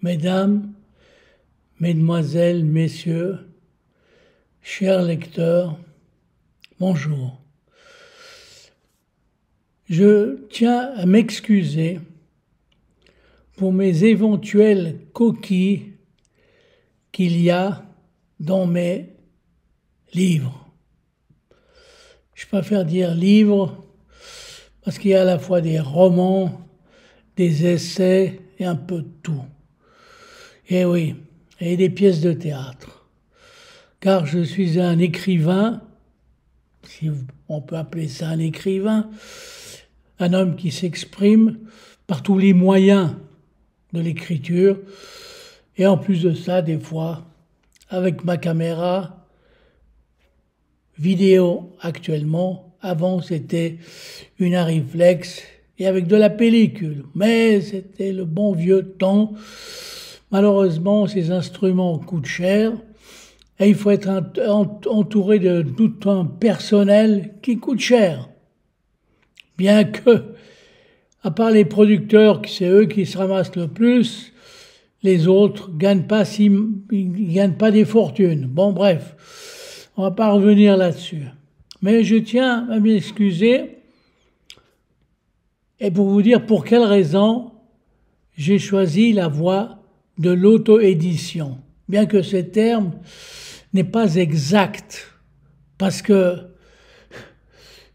Mesdames, Mesdemoiselles, Messieurs, chers lecteurs, bonjour. Je tiens à m'excuser pour mes éventuelles coquilles qu'il y a dans mes livres. Je préfère dire livres parce qu'il y a à la fois des romans, des essais et un peu de tout. Et oui, et des pièces de théâtre. Car je suis un écrivain, si on peut appeler ça un écrivain, un homme qui s'exprime par tous les moyens de l'écriture, et en plus de ça, des fois, avec ma caméra, vidéo actuellement, avant c'était une Arriflex, et avec de la pellicule, mais c'était le bon vieux temps. Malheureusement, ces instruments coûtent cher et il faut être entouré de tout un personnel qui coûte cher. Bien que, à part les producteurs, c'est eux qui se ramassent le plus, les autres gagnent pas des fortunes. Bon, bref, on va pas revenir là-dessus. Mais je tiens à m'excuser et pour vous dire pour quelle raison j'ai choisi la voie de l'auto-édition, bien que ce terme n'est pas exact, parce que,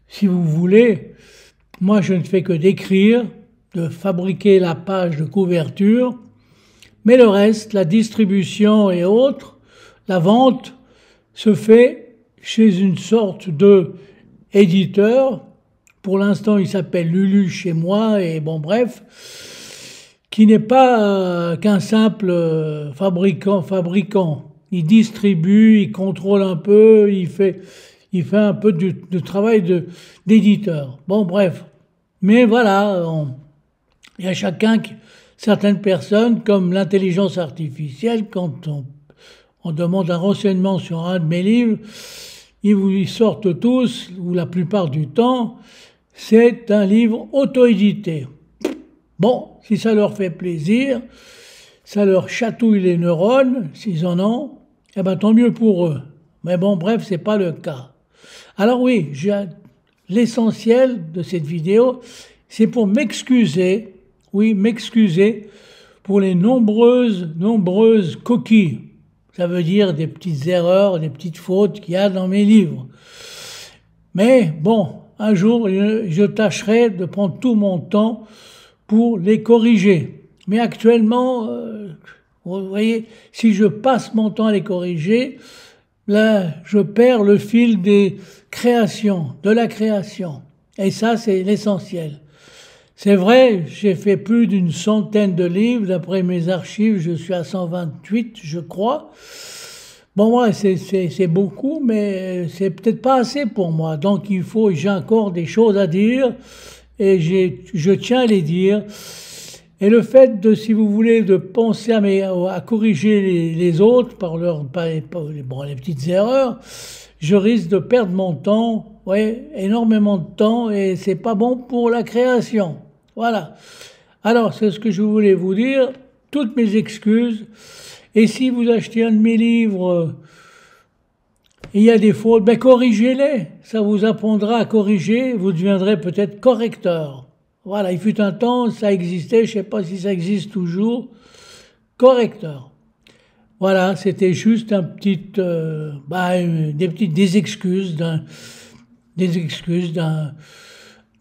si vous voulez, moi je ne fais que d'écrire, de fabriquer la page de couverture, mais le reste, la distribution et autres, la vente, se fait chez une sorte de éditeur. Pour l'instant, il s'appelle Lulu chez moi, et bon bref, qui n'est pas qu'un simple fabricant. Il distribue, il contrôle un peu, il fait un peu de travail d'éditeur. Bon, bref. Mais voilà, il y a certaines personnes, comme l'intelligence artificielle, quand on demande un renseignement sur un de mes livres, ils sortent tous, ou la plupart du temps, c'est un livre auto-édité. Bon, si ça leur fait plaisir, ça leur chatouille les neurones, s'ils en ont, eh ben tant mieux pour eux. Mais bon, bref, c'est pas le cas. Alors oui, l'essentiel de cette vidéo, c'est pour m'excuser pour les nombreuses coquilles. Ça veut dire des petites erreurs, des petites fautes qu'il y a dans mes livres. Mais bon, un jour, je tâcherai de prendre tout mon temps pour les corriger. Mais actuellement, vous voyez, si je passe mon temps à les corriger, là, je perds le fil de la création. Et ça, c'est l'essentiel. C'est vrai, j'ai fait plus d'une centaine de livres. D'après mes archives, je suis à 128, je crois. Bon, moi, c'est beaucoup, mais c'est peut-être pas assez pour moi. Donc, j'ai encore des choses à dire. Et je tiens à les dire. Et le fait si vous voulez, de penser à corriger les autres par les petites erreurs, je risque de perdre mon temps, énormément de temps, et c'est pas bon pour la création. Voilà. Alors, c'est ce que je voulais vous dire. Toutes mes excuses. Et si vous achetez un de mes livres, il y a des fautes, corrigez-les. Ça vous apprendra à corriger, vous deviendrez peut-être correcteur. Voilà, il fut un temps, ça existait, je ne sais pas si ça existe toujours, correcteur. Voilà, c'était juste des excuses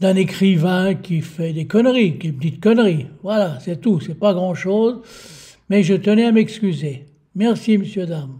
d'un écrivain qui fait des petites conneries. Voilà, c'est tout, c'est pas grand-chose, mais je tenais à m'excuser. Merci, messieurs, dames.